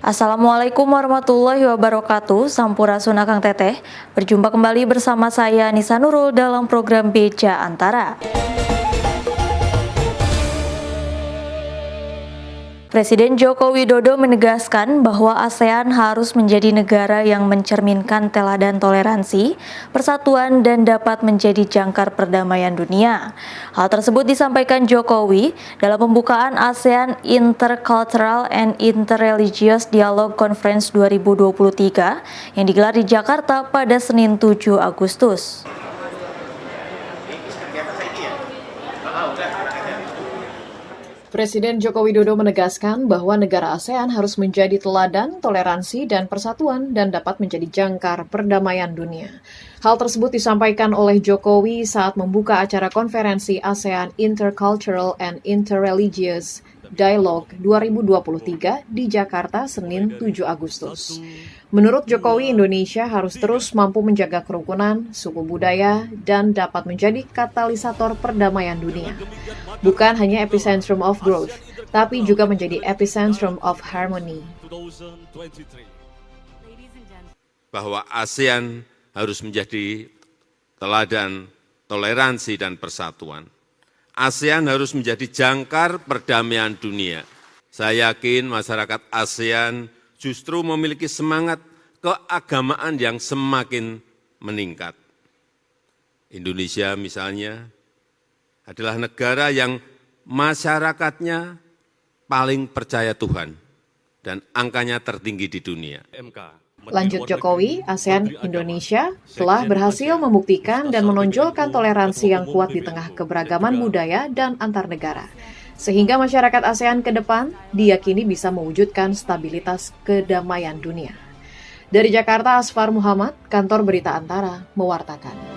Assalamualaikum warahmatullahi wabarakatuh. Sampurasun Kang Teteh. Berjumpa kembali bersama saya Nisa Nurul dalam program Beja Antara. Presiden Joko Widodo menegaskan bahwa ASEAN harus menjadi negara yang mencerminkan teladan toleransi, persatuan, dan dapat menjadi jangkar perdamaian dunia. Hal tersebut disampaikan Jokowi dalam pembukaan ASEAN Intercultural and Interreligious Dialogue Conference 2023 yang digelar di Jakarta pada Senin 7 Agustus. Presiden Joko Widodo menegaskan bahwa negara ASEAN harus menjadi teladan, toleransi, dan persatuan dan dapat menjadi jangkar perdamaian dunia. Hal tersebut disampaikan oleh Jokowi saat membuka acara konferensi ASEAN Intercultural and Interreligious Dialogue 2023 di Jakarta Senin 7 Agustus. Menurut Jokowi, Indonesia harus terus mampu menjaga kerukunan, suku budaya, dan dapat menjadi katalisator perdamaian dunia. Bukan hanya epicentrum of growth, tapi juga menjadi epicentrum of harmony. Bahwa ASEAN harus menjadi teladan toleransi dan persatuan. ASEAN harus menjadi jangkar perdamaian dunia. Saya yakin masyarakat ASEAN justru memiliki semangat keagamaan yang semakin meningkat. Indonesia misalnya adalah negara yang masyarakatnya paling percaya Tuhan dan angkanya tertinggi di dunia. Lanjut Jokowi, ASEAN Indonesia telah berhasil membuktikan dan menonjolkan toleransi yang kuat di tengah keberagaman budaya dan antar negara. Sehingga masyarakat ASEAN ke depan diyakini bisa mewujudkan stabilitas kedamaian dunia. Dari Jakarta, Asfar Muhammad, Kantor Berita Antara, mewartakan.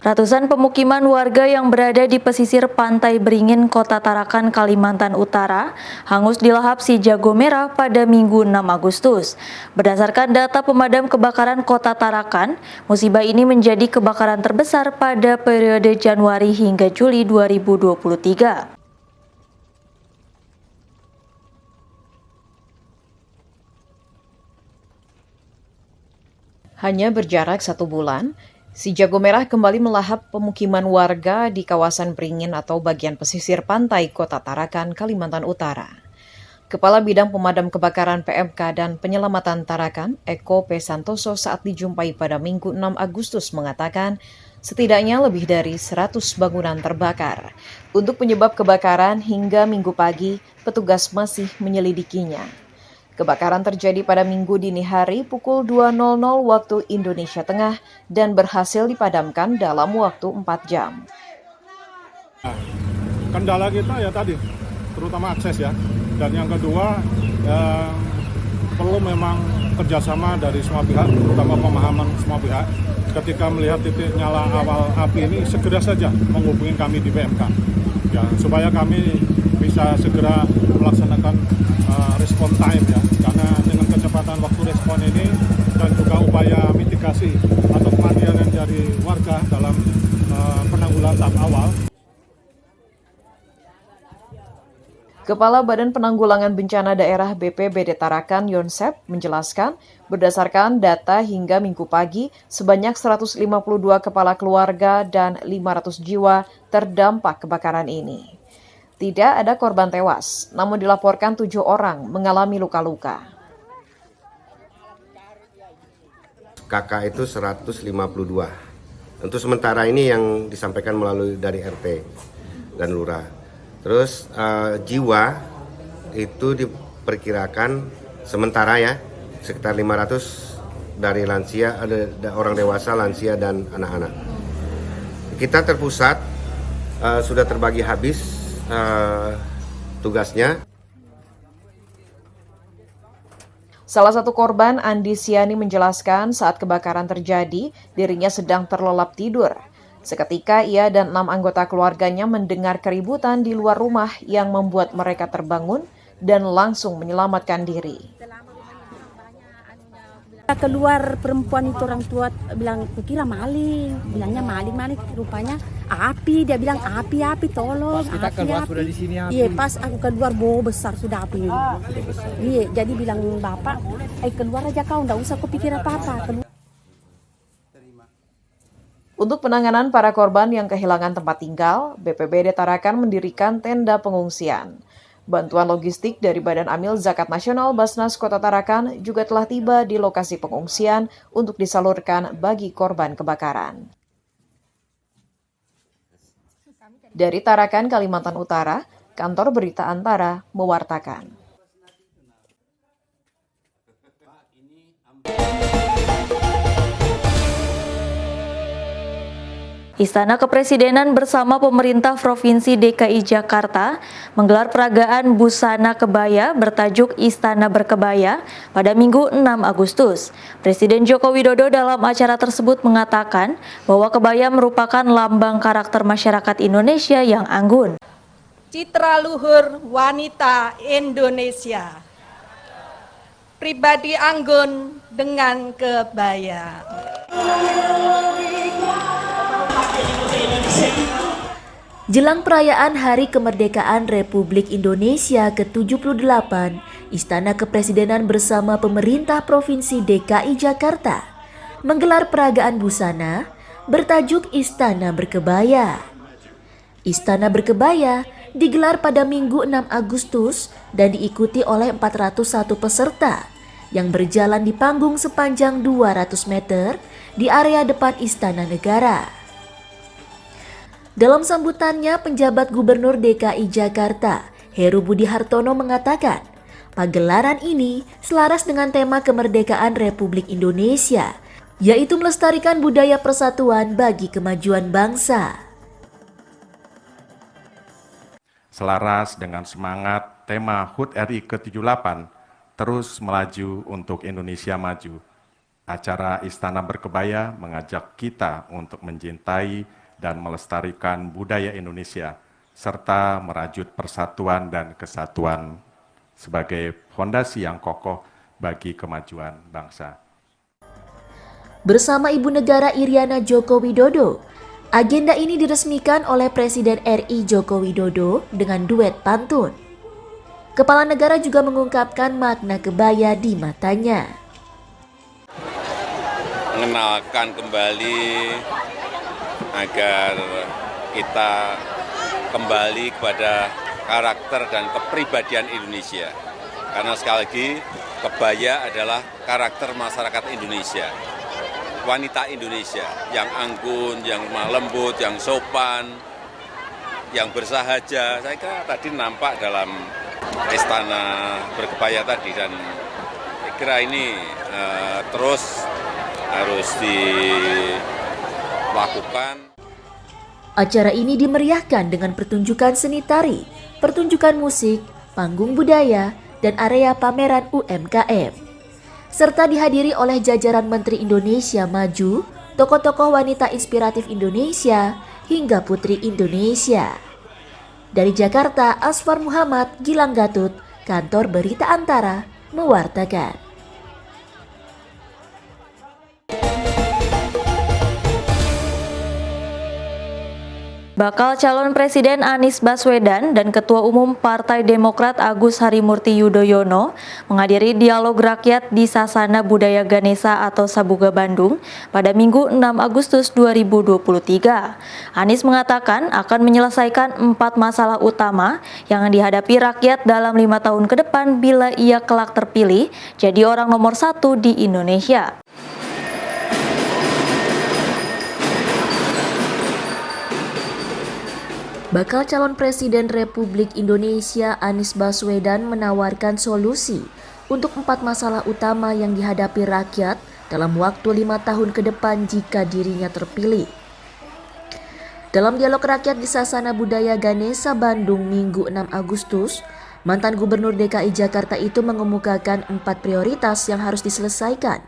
Ratusan pemukiman warga yang berada di pesisir Pantai Beringin, Kota Tarakan, Kalimantan Utara, hangus dilahap si jago merah pada Minggu 6 Agustus. Berdasarkan data pemadam kebakaran Kota Tarakan, musibah ini menjadi kebakaran terbesar pada periode Januari hingga Juli 2023. Hanya berjarak 1 bulan, si jago merah kembali melahap pemukiman warga di kawasan Beringin atau bagian pesisir pantai Kota Tarakan, Kalimantan Utara. Kepala Bidang Pemadam Kebakaran PMK dan Penyelamatan Tarakan, Eko P. Santoso saat dijumpai pada Minggu 6 Agustus mengatakan setidaknya lebih dari 100 bangunan terbakar. Untuk penyebab kebakaran hingga Minggu pagi, petugas masih menyelidikinya. Kebakaran terjadi pada Minggu dini hari pukul 2.00 waktu Indonesia Tengah dan berhasil dipadamkan dalam waktu 4 jam. Kendala kita ya tadi, terutama akses ya. Dan yang kedua, perlu memang kerjasama dari semua pihak, terutama pemahaman semua pihak. Ketika melihat titik nyala awal api ini, segera saja menghubungi kami di PMK. Ya, supaya kami bisa segera melaksanakan respon time ya, karena dengan kecepatan waktu respon ini dan juga upaya mitigasi atau kemandirian dari warga dalam penanggulangan tahap awal. Kepala Badan Penanggulangan Bencana Daerah BPBD Tarakan Yonsep menjelaskan berdasarkan data hingga Minggu pagi sebanyak 152 kepala keluarga dan 500 jiwa terdampak kebakaran ini. Tidak ada korban tewas, namun dilaporkan 7 orang mengalami luka-luka. KK itu 152. Untuk sementara ini yang disampaikan melalui dari RT dan Lurah. Terus jiwa itu diperkirakan sementara ya sekitar 500 dari lansia, ada orang dewasa, lansia dan anak-anak. Kita terpusat sudah terbagi habis tugasnya. Salah satu korban, Andi Siani, menjelaskan saat kebakaran terjadi, dirinya sedang terlelap tidur. Seketika ia dan 6 anggota keluarganya mendengar keributan di luar rumah yang membuat mereka terbangun dan langsung menyelamatkan diri. Keluar perempuan itu, orang tua bilang, kukira maling, bilangnya maling, rupanya api, dia bilang api, tolong, pas kita api, keluar sudah di sini api. Iya, pas aku keluar besar sudah api. Iya, jadi bilang bapak, keluar aja kau, nggak usah kupikir apa-apa. Untuk penanganan para korban yang kehilangan tempat tinggal, BPBD Tarakan mendirikan tenda pengungsian. Bantuan logistik dari Badan Amil Zakat Nasional Basnas Kota Tarakan juga telah tiba di lokasi pengungsian untuk disalurkan bagi korban kebakaran. Dari Tarakan, Kalimantan Utara, Kantor Berita Antara mewartakan. Istana Kepresidenan bersama pemerintah Provinsi DKI Jakarta menggelar peragaan busana kebaya bertajuk Istana Berkebaya pada Minggu 6 Agustus. Presiden Joko Widodo dalam acara tersebut mengatakan bahwa kebaya merupakan lambang karakter masyarakat Indonesia yang anggun. Citra luhur wanita Indonesia, pribadi anggun dengan kebaya. Jelang perayaan Hari Kemerdekaan Republik Indonesia ke-78, Istana Kepresidenan bersama pemerintah Provinsi DKI Jakarta menggelar peragaan busana bertajuk Istana Berkebaya. Istana Berkebaya digelar pada Minggu 6 Agustus dan diikuti oleh 401 peserta yang berjalan di panggung sepanjang 200 meter di area depan Istana Negara. Dalam sambutannya, penjabat Gubernur DKI Jakarta, Heru Budi Hartono mengatakan, pagelaran ini selaras dengan tema kemerdekaan Republik Indonesia, yaitu melestarikan budaya persatuan bagi kemajuan bangsa. Selaras dengan semangat tema HUT RI ke-78, terus melaju untuk Indonesia maju. Acara Istana Berkebaya mengajak kita untuk mencintai dan melestarikan budaya Indonesia, serta merajut persatuan dan kesatuan sebagai fondasi yang kokoh bagi kemajuan bangsa. Bersama Ibu Negara Iriana Joko Widodo, agenda ini diresmikan oleh Presiden RI Joko Widodo dengan duet pantun. Kepala negara juga mengungkapkan makna kebaya di matanya. Mengenalkan kembali agar kita kembali kepada karakter dan kepribadian Indonesia. Karena sekali lagi, kebaya adalah karakter masyarakat Indonesia. Wanita Indonesia yang anggun, yang lemah lembut, yang sopan, yang bersahaja. Saya kira tadi nampak dalam Istana Berkebaya tadi, dan saya kira ini terus harus dilakukan. Acara ini dimeriahkan dengan pertunjukan seni tari, pertunjukan musik, panggung budaya, dan area pameran UMKM. Serta dihadiri oleh jajaran Menteri Indonesia Maju, tokoh-tokoh wanita inspiratif Indonesia, hingga putri Indonesia. Dari Jakarta, Asfar Muhammad, Gilang Gatut, Kantor Berita Antara, mewartakan. Bakal calon Presiden Anies Baswedan dan Ketua Umum Partai Demokrat Agus Harimurti Yudhoyono menghadiri dialog rakyat di Sasana Budaya Ganesa atau Sabuga Bandung pada Minggu 6 Agustus 2023. Anies mengatakan akan menyelesaikan 4 masalah utama yang dihadapi rakyat dalam 5 tahun ke depan bila ia kelak terpilih jadi orang nomor 1 di Indonesia. Bakal calon Presiden Republik Indonesia Anies Baswedan menawarkan solusi untuk 4 masalah utama yang dihadapi rakyat dalam waktu 5 tahun ke depan jika dirinya terpilih. Dalam dialog rakyat di Sasana Budaya Ganesa Bandung Minggu 6 Agustus, mantan Gubernur DKI Jakarta itu mengemukakan 4 prioritas yang harus diselesaikan,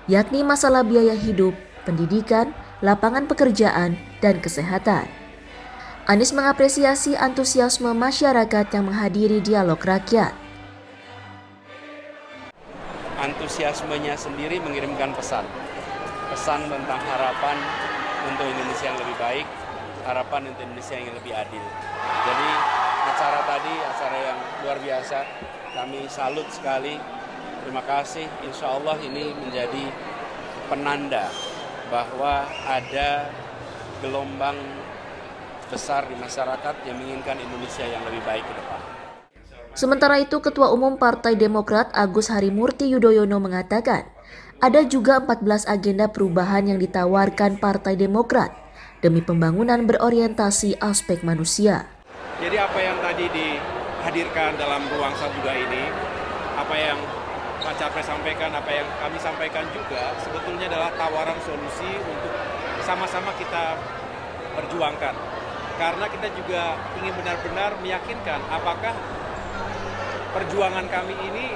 yakni masalah biaya hidup, pendidikan, lapangan pekerjaan, dan kesehatan. Anies mengapresiasi antusiasme masyarakat yang menghadiri dialog rakyat. antusiasmenya sendiri mengirimkan pesan tentang harapan untuk Indonesia yang lebih baik, harapan untuk Indonesia yang lebih adil. Jadi acara tadi acara yang luar biasa, kami salut sekali. Terima kasih, insya Allah ini menjadi penanda bahwa ada gelombang besar di masyarakat yang menginginkan Indonesia yang lebih baik ke depan. Sementara itu, Ketua Umum Partai Demokrat Agus Harimurti Yudhoyono mengatakan, ada juga 14 agenda perubahan yang ditawarkan Partai Demokrat demi pembangunan berorientasi aspek manusia. Jadi apa yang tadi dihadirkan dalam ruang Sabuga ini, apa yang Pak Capres sampaikan, apa yang kami sampaikan juga sebetulnya adalah tawaran solusi untuk sama-sama kita perjuangkan. Karena kita juga ingin benar-benar meyakinkan apakah perjuangan kami ini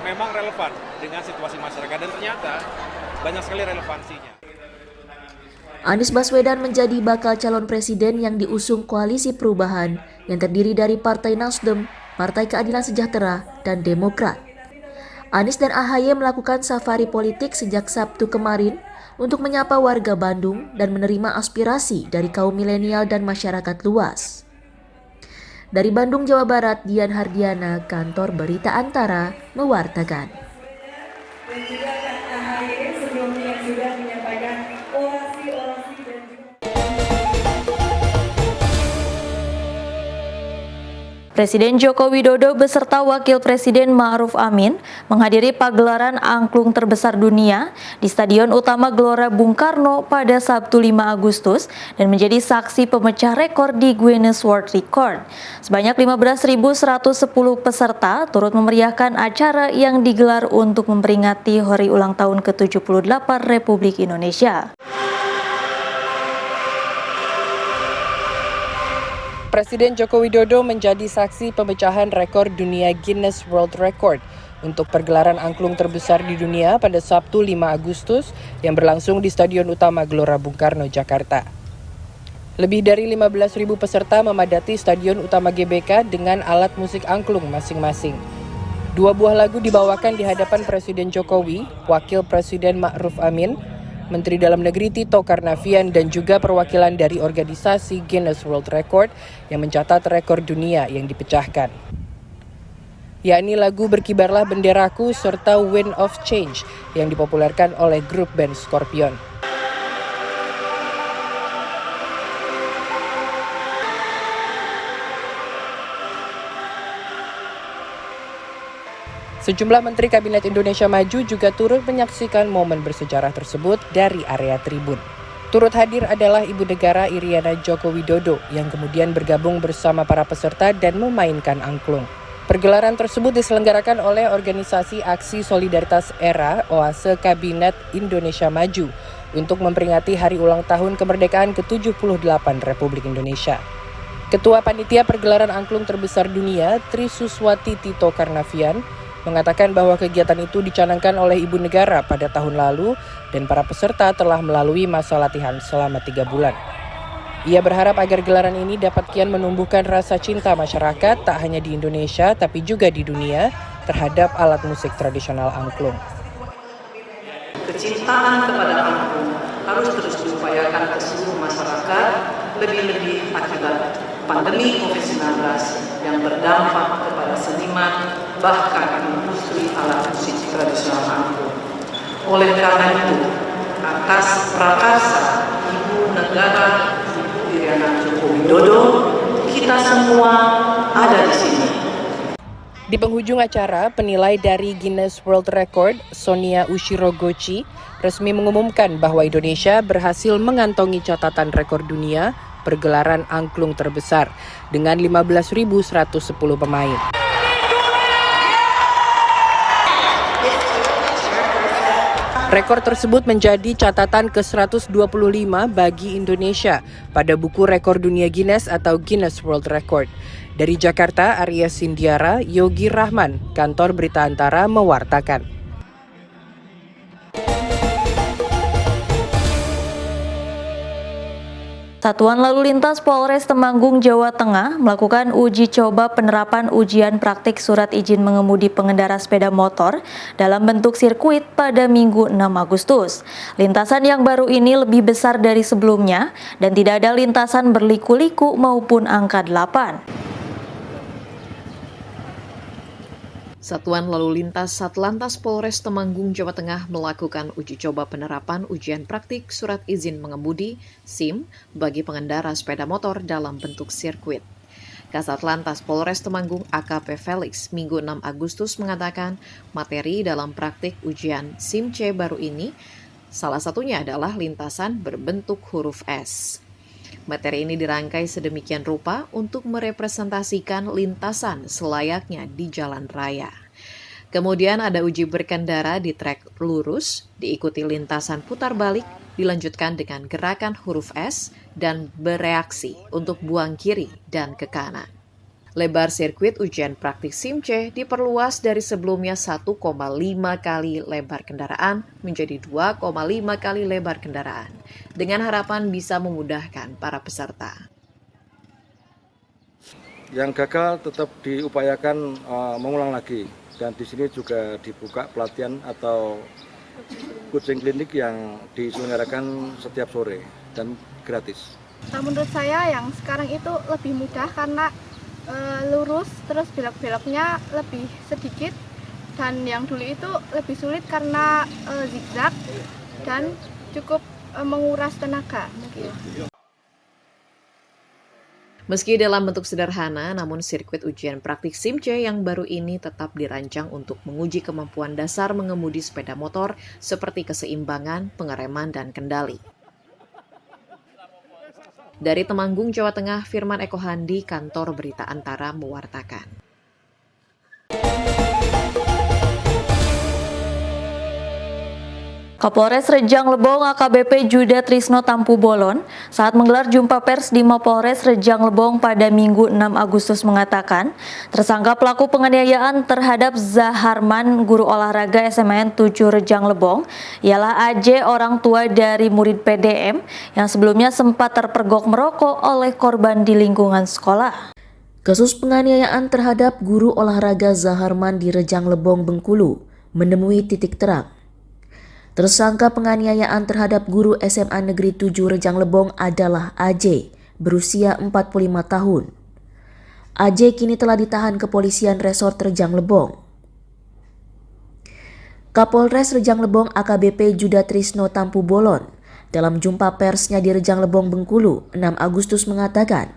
memang relevan dengan situasi masyarakat, dan ternyata banyak sekali relevansinya. Anies Baswedan menjadi bakal calon presiden yang diusung Koalisi Perubahan yang terdiri dari Partai Nasdem, Partai Keadilan Sejahtera, dan Demokrat. Anies dan AHY melakukan safari politik sejak Sabtu kemarin untuk menyapa warga Bandung dan menerima aspirasi dari kaum milenial dan masyarakat luas. Dari Bandung, Jawa Barat, Dian Hardiana, Kantor Berita Antara, mewartakan. Dan juga Kak AHY sebelumnya yang sudah menyampaikan orasi-orasi dan juga... Presiden Joko Widodo beserta Wakil Presiden Ma'ruf Amin menghadiri pagelaran angklung terbesar dunia di Stadion Utama Gelora Bung Karno pada Sabtu 5 Agustus dan menjadi saksi pemecah rekor di Guinness World Record. Sebanyak 15.110 peserta turut memeriahkan acara yang digelar untuk memperingati hari ulang tahun ke-78 Republik Indonesia. Presiden Joko Widodo menjadi saksi pemecahan rekor dunia Guinness World Record untuk pergelaran angklung terbesar di dunia pada Sabtu 5 Agustus yang berlangsung di Stadion Utama Gelora Bung Karno, Jakarta. Lebih dari 15.000 peserta memadati Stadion Utama GBK dengan alat musik angklung masing-masing. 2 buah lagu dibawakan di hadapan Presiden Jokowi, Wakil Presiden Ma'ruf Amin, Menteri Dalam Negeri Tito Karnavian, dan juga perwakilan dari organisasi Guinness World Record yang mencatat rekor dunia yang dipecahkan, yakni lagu Berkibarlah Benderaku serta Wind of Change yang dipopulerkan oleh grup band Scorpion. Sejumlah Menteri Kabinet Indonesia Maju juga turut menyaksikan momen bersejarah tersebut dari area tribun. Turut hadir adalah Ibu Negara Iriana Joko Widodo yang kemudian bergabung bersama para peserta dan memainkan angklung. Pergelaran tersebut diselenggarakan oleh Organisasi Aksi Solidaritas Era Oase Kabinet Indonesia Maju untuk memperingati hari ulang tahun kemerdekaan ke-78 Republik Indonesia. Ketua Panitia Pergelaran Angklung Terbesar Dunia, Tri Suswati Tito Karnavian, mengatakan bahwa kegiatan itu dicanangkan oleh Ibu Negara pada tahun lalu dan para peserta telah melalui masa latihan selama 3 bulan. Ia berharap agar gelaran ini dapat kian menumbuhkan rasa cinta masyarakat tak hanya di Indonesia tapi juga di dunia terhadap alat musik tradisional angklung. Kecintaan kepada angklung harus terus diupayakan ke seluruh masyarakat, lebih-lebih akibat pandemi COVID-19 yang berdampak kepada seniman bahkan industri alat musik tradisional angklung. Oleh karena itu, atas prakarsa Ibu Negara Ibu Iriana Joko Widodo, kita semua ada di sini. Di penghujung acara, penilai dari Guinness World Record, Sonia Ushirogochi, resmi mengumumkan bahwa Indonesia berhasil mengantongi catatan rekor dunia pergelaran angklung terbesar dengan 15.110 pemain. Rekor tersebut menjadi catatan ke-125 bagi Indonesia pada buku rekor dunia Guinness atau Guinness World Record. Dari Jakarta, Arya Sindiara, Yogi Rahman, Kantor Berita Antara mewartakan. Satuan Lalu Lintas Polres Temanggung, Jawa Tengah melakukan uji coba penerapan ujian praktik surat izin mengemudi pengendara sepeda motor dalam bentuk sirkuit pada Minggu 6 Agustus. Lintasan yang baru ini lebih besar dari sebelumnya dan tidak ada lintasan berliku-liku maupun angka 8. Satuan Lalu Lintas Satlantas Polres Temanggung, Jawa Tengah melakukan uji coba penerapan ujian praktik surat izin mengemudi (SIM) bagi pengendara sepeda motor dalam bentuk sirkuit. Kasatlantas Polres Temanggung AKP Felix Minggu 6 Agustus mengatakan materi dalam praktik ujian SIM C baru ini salah satunya adalah lintasan berbentuk huruf S. Materi ini dirangkai sedemikian rupa untuk merepresentasikan lintasan selayaknya di jalan raya. Kemudian ada uji berkendara di trek lurus, diikuti lintasan putar balik, dilanjutkan dengan gerakan huruf S dan bereaksi untuk buang kiri dan ke kanan. Lebar sirkuit ujian praktik SIM C diperluas dari sebelumnya 1,5 kali lebar kendaraan menjadi 2,5 kali lebar kendaraan, dengan harapan bisa memudahkan para peserta. Yang gagal tetap diupayakan mengulang lagi, dan di sini juga dibuka pelatihan atau coaching klinik yang diselenggarakan setiap sore dan gratis. Nah, menurut saya yang sekarang itu lebih mudah karena lurus, terus belok-beloknya lebih sedikit, dan yang dulu itu lebih sulit karena zigzag dan cukup menguras tenaga. Meski dalam bentuk sederhana, namun sirkuit ujian praktik SIM C yang baru ini tetap dirancang untuk menguji kemampuan dasar mengemudi sepeda motor seperti keseimbangan, pengereman, dan kendali. Dari Temanggung, Jawa Tengah, Firman Eko Handi, Kantor Berita Antara mewartakan. Kapolres Rejang Lebong AKBP Juda Trisno Tampu Bolon saat menggelar jumpa pers di Mapolres Rejang Lebong pada Minggu 6 Agustus mengatakan tersangka pelaku penganiayaan terhadap Zaharman, guru olahraga SMN 7 Rejang Lebong, ialah AJ, orang tua dari murid PDM yang sebelumnya sempat terpergok merokok oleh korban di lingkungan sekolah. Kasus penganiayaan terhadap guru olahraga Zaharman di Rejang Lebong, Bengkulu menemui titik terang. Tersangka penganiayaan terhadap guru SMA Negeri 7 Rejang Lebong adalah AJ, berusia 45 tahun. AJ kini telah ditahan kepolisian Resort Rejang Lebong. Kapolres Rejang Lebong AKBP Juda Trisno Tampu Bolon dalam jumpa persnya di Rejang Lebong, Bengkulu 6 Agustus mengatakan,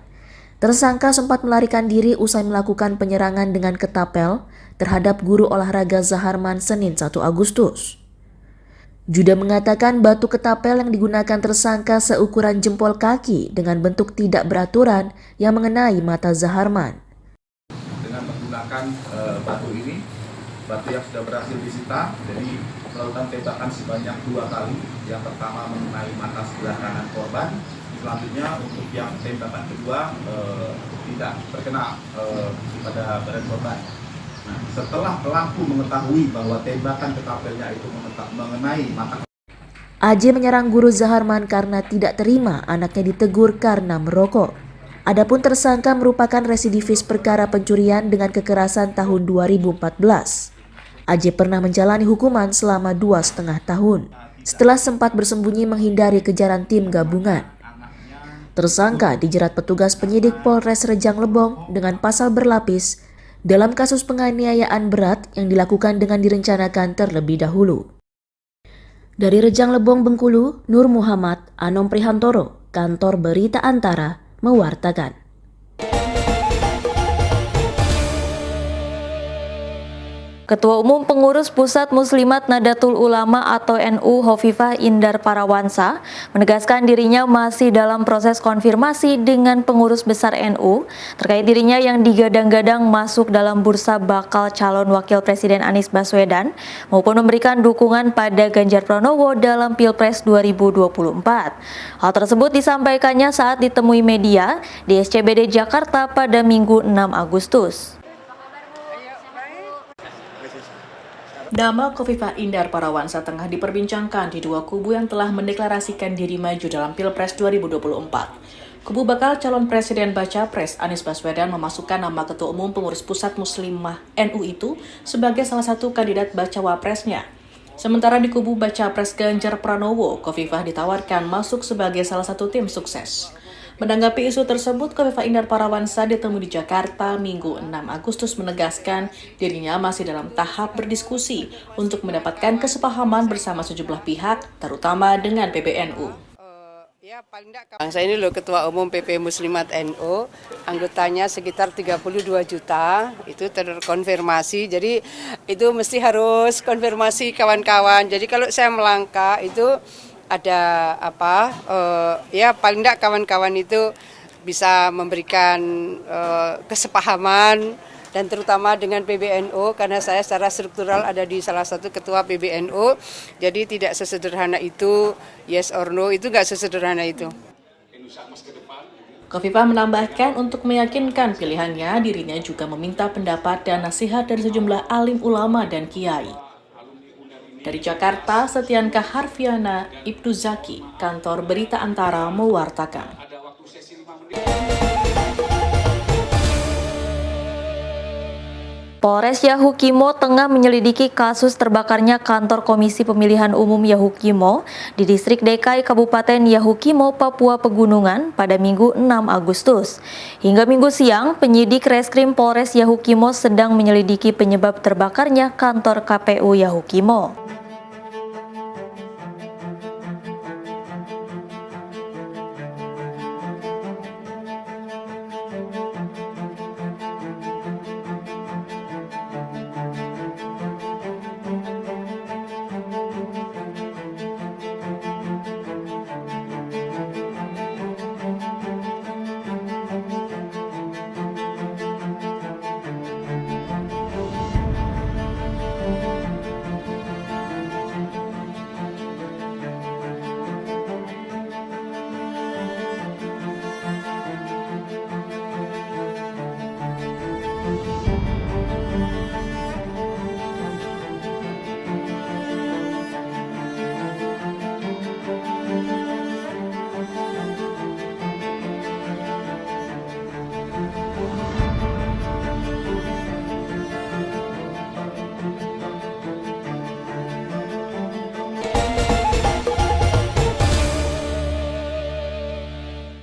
tersangka sempat melarikan diri usai melakukan penyerangan dengan ketapel terhadap guru olahraga Zaharman Senin 1 Agustus. Juda mengatakan batu ketapel yang digunakan tersangka seukuran jempol kaki dengan bentuk tidak beraturan yang mengenai mata Zaharman. Dengan menggunakan batu ini, batu yang sudah berhasil disita, jadi melakukan tembakan sebanyak 2 kali. Yang pertama mengenai mata sebelah kanan korban, selanjutnya untuk yang tembakan kedua tidak terkena pada badan korban. Nah, setelah pelaku mengetahui bahwa tembakan ketapelnya itu mengenai mata, AJ menyerang guru Zaharman karena tidak terima anaknya ditegur karena merokok. Adapun tersangka merupakan residivis perkara pencurian dengan kekerasan tahun 2014. AJ pernah menjalani hukuman selama 2,5 tahun setelah sempat bersembunyi menghindari kejaran tim gabungan. Tersangka dijerat petugas penyidik Polres Rejang Lebong dengan pasal berlapis dalam kasus penganiayaan berat yang dilakukan dengan direncanakan terlebih dahulu. Dari Rejang Lebong, Bengkulu, Nur Muhammad, Anom Prihantoro, Kantor Berita Antara, mewartakan. Ketua Umum Pengurus Pusat Muslimat Nadatul Ulama atau NU Hovifah Indar Parawansa menegaskan dirinya masih dalam proses konfirmasi dengan pengurus besar NU terkait dirinya yang digadang-gadang masuk dalam bursa bakal calon Wakil Presiden Anies Baswedan maupun memberikan dukungan pada Ganjar Pranowo dalam Pilpres 2024. Hal tersebut disampaikannya saat ditemui media di SCBD Jakarta pada Minggu 6 Agustus. Nama Khofifah Indar Parawansa tengah diperbincangkan di dua kubu yang telah mendeklarasikan diri maju dalam Pilpres 2024. Kubu bakal calon Presiden Baca Pres Anies Baswedan memasukkan nama Ketua Umum Pengurus Pusat Muslimah NU itu sebagai salah satu kandidat Bacawa Presnya. Sementara di kubu Baca Pres Ganjar Pranowo, Khofifah ditawarkan masuk sebagai salah satu tim sukses. Menanggapi isu tersebut, Khofifah Indar Parawansa ditemui di Jakarta Minggu 6 Agustus menegaskan dirinya masih dalam tahap berdiskusi untuk mendapatkan kesepahaman bersama sejumlah pihak, terutama dengan PBNU. Saya ini loh Ketua Umum PP Muslimat NU, anggotanya sekitar 32 juta, itu terkonfirmasi, jadi itu mesti harus konfirmasi kawan-kawan. Jadi kalau saya melangkah itu ada ya paling tidak kawan-kawan itu bisa memberikan kesepahaman dan terutama dengan PBNU karena saya secara struktural ada di salah satu ketua PBNU, jadi tidak sesederhana itu yes or no, itu nggak sesederhana itu. Khofifah menambahkan untuk meyakinkan pilihannya, dirinya juga meminta pendapat dan nasihat dari sejumlah alim ulama dan kiai. Dari Jakarta, Setianka Harfiana, Ibtu Zaki, Kantor Berita Antara mewartakan. Polres Yahukimo tengah menyelidiki kasus terbakarnya kantor Komisi Pemilihan Umum Yahukimo di Distrik DKI Kabupaten Yahukimo, Papua Pegunungan pada Minggu 6 Agustus. Hingga Minggu siang, penyidik Reskrim Polres Yahukimo sedang menyelidiki penyebab terbakarnya kantor KPU Yahukimo.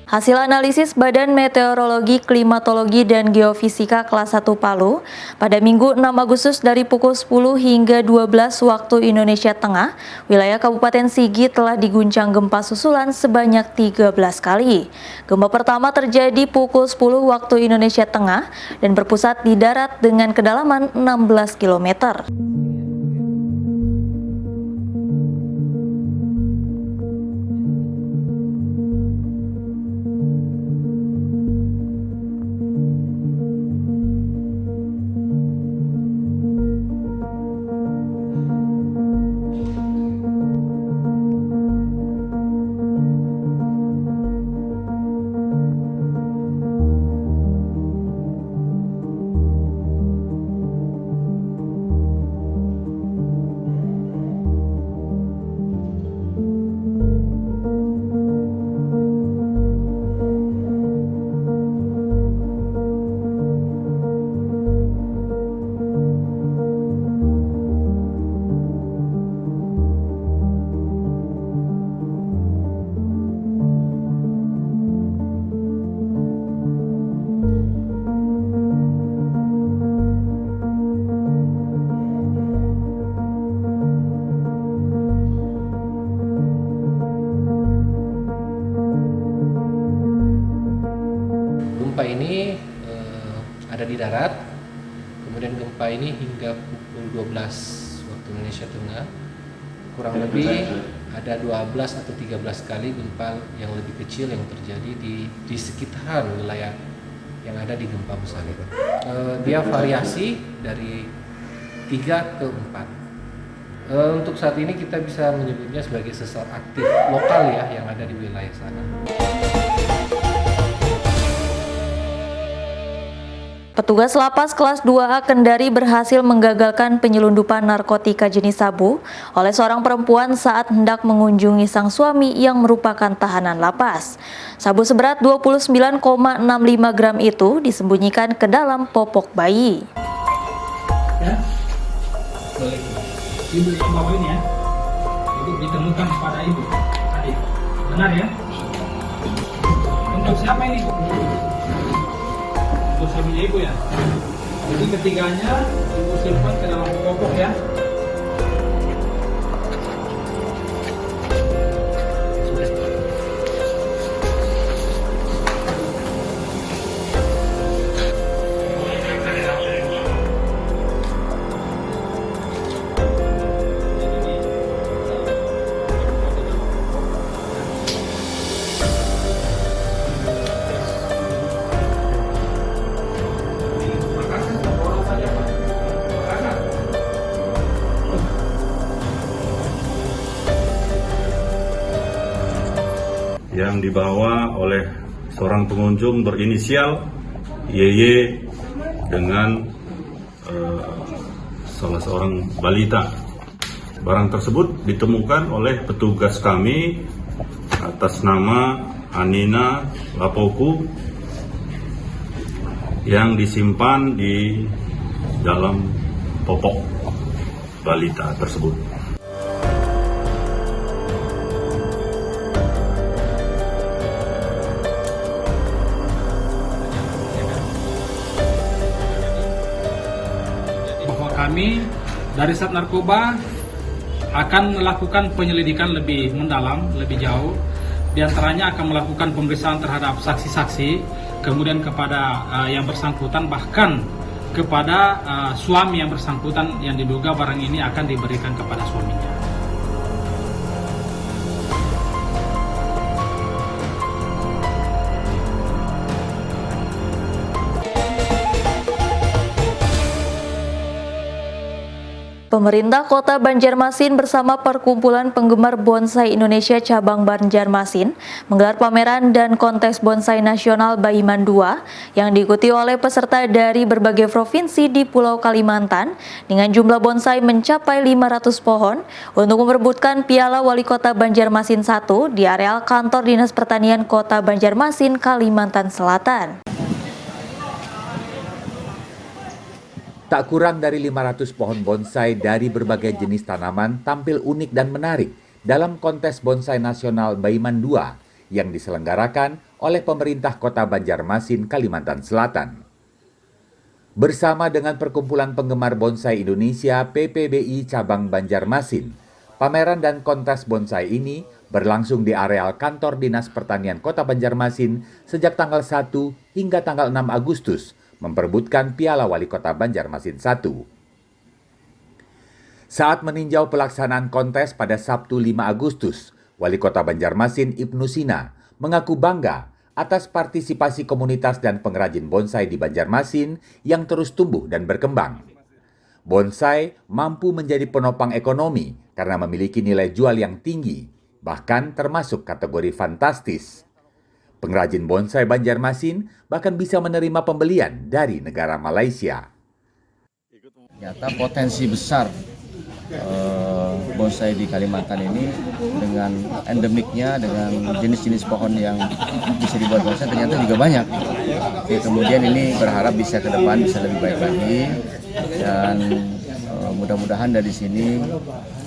Hasil analisis Badan Meteorologi, Klimatologi, dan Geofisika kelas 1 Palu pada Minggu 6 Agustus dari pukul 10 hingga 12 waktu Indonesia Tengah, wilayah Kabupaten Sigi telah diguncang gempa susulan sebanyak 13 kali. Gempa pertama terjadi pukul 10 waktu Indonesia Tengah dan berpusat di darat dengan kedalaman 16 km. Gempa ini ada di darat, kemudian gempa ini hingga pukul 12 waktu Indonesia Tengah, kurang lebih ada 12 atau 13 kali gempa yang lebih kecil yang terjadi di sekitar wilayah yang ada di gempa besar itu. Dia variasi dari 3 ke 4. Untuk saat ini kita bisa menyebutnya sebagai sesar aktif lokal ya yang ada di wilayah sana. Petugas lapas kelas 2A Kendari berhasil menggagalkan penyelundupan narkotika jenis sabu oleh seorang perempuan saat hendak mengunjungi sang suami yang merupakan tahanan lapas. Sabu seberat 29,65 gram itu disembunyikan ke dalam popok bayi. Ya, boleh. Ibu bawa ini ya. Ibu ditemukan pada ibu. Adik, benar ya? Untuk siapa ini? Untuk suaminya ibu ya. Jadi ketiganya ibu simpan ke dalam popok ya. Yang dibawa oleh seorang pengunjung berinisial YY dengan salah seorang balita. Barang tersebut ditemukan oleh petugas kami atas nama Anina Lapoku yang disimpan di dalam popok balita tersebut. Kami dari Sat Narkoba akan melakukan penyelidikan lebih mendalam, lebih jauh. Di antaranya akan melakukan pemeriksaan terhadap saksi-saksi, kemudian kepada yang bersangkutan, bahkan kepada suami yang bersangkutan yang diduga barang ini akan diberikan kepada suaminya. Pemerintah Kota Banjarmasin bersama Perkumpulan Penggemar Bonsai Indonesia Cabang Banjarmasin menggelar pameran dan kontes bonsai nasional Baiman 2 yang diikuti oleh peserta dari berbagai provinsi di Pulau Kalimantan dengan jumlah bonsai mencapai 500 pohon untuk memperebutkan Piala Wali Kota Banjarmasin 1 di areal kantor Dinas Pertanian Kota Banjarmasin, Kalimantan Selatan. Tak kurang dari 500 pohon bonsai dari berbagai jenis tanaman tampil unik dan menarik dalam kontes bonsai nasional Baiman 2 yang diselenggarakan oleh pemerintah Kota Banjarmasin, Kalimantan Selatan. Bersama dengan Perkumpulan Penggemar Bonsai Indonesia PPBI Cabang Banjarmasin, pameran dan kontes bonsai ini berlangsung di areal kantor Dinas Pertanian Kota Banjarmasin sejak tanggal 1 hingga tanggal 6 Agustus memperebutkan Piala Wali Kota Banjarmasin 1. Saat meninjau pelaksanaan kontes pada Sabtu 5 Agustus, Wali Kota Banjarmasin Ibnu Sina mengaku bangga atas partisipasi komunitas dan pengrajin bonsai di Banjarmasin yang terus tumbuh dan berkembang. Bonsai mampu menjadi penopang ekonomi karena memiliki nilai jual yang tinggi, bahkan termasuk kategori fantastis. Pengrajin bonsai Banjarmasin bahkan bisa menerima pembelian dari negara Malaysia. Ternyata potensi besar bonsai di Kalimantan ini dengan endemiknya, dengan jenis-jenis pohon yang bisa dibuat bonsai ternyata juga banyak. Ya, kemudian ini berharap bisa ke depan bisa lebih baik lagi dan mudah-mudahan dari sini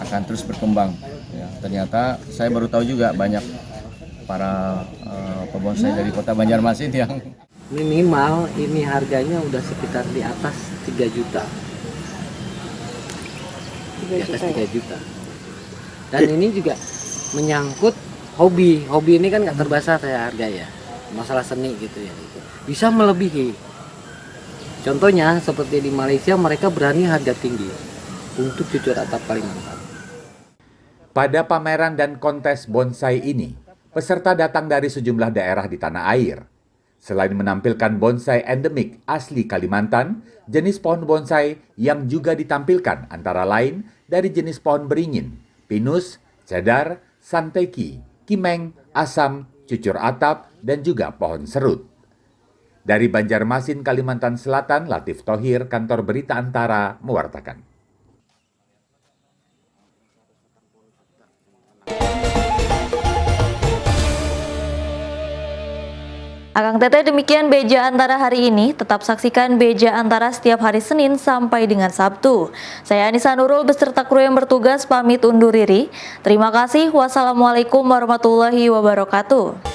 akan terus berkembang. Ya, ternyata saya baru tahu juga banyak para pebonsai dari Kota Banjarmasin yang minimal ini harganya udah sekitar di atas 3 juta. Di atas 3 juta. Dan ini juga menyangkut hobi. Hobi ini kan nggak terbatas ya harga ya. Masalah seni gitu ya. Bisa melebihi. Contohnya seperti di Malaysia mereka berani harga tinggi untuk cucur atap Kalimantan. Pada pameran dan kontes bonsai ini, peserta datang dari sejumlah daerah di tanah air. Selain menampilkan bonsai endemik asli Kalimantan, jenis pohon bonsai yang juga ditampilkan antara lain dari jenis pohon beringin, pinus, cedar, santeki, kimeng, asam, cucur atap, dan juga pohon serut. Dari Banjarmasin, Kalimantan Selatan, Latif Thohir, Kantor Berita Antara, mewartakan. Akang Teteh, demikian Beja Antara hari ini. Tetap saksikan Beja Antara setiap hari Senin sampai dengan Sabtu. Saya Anissa Nurul beserta kru yang bertugas pamit undur diri. Terima kasih. Wassalamualaikum warahmatullahi wabarakatuh.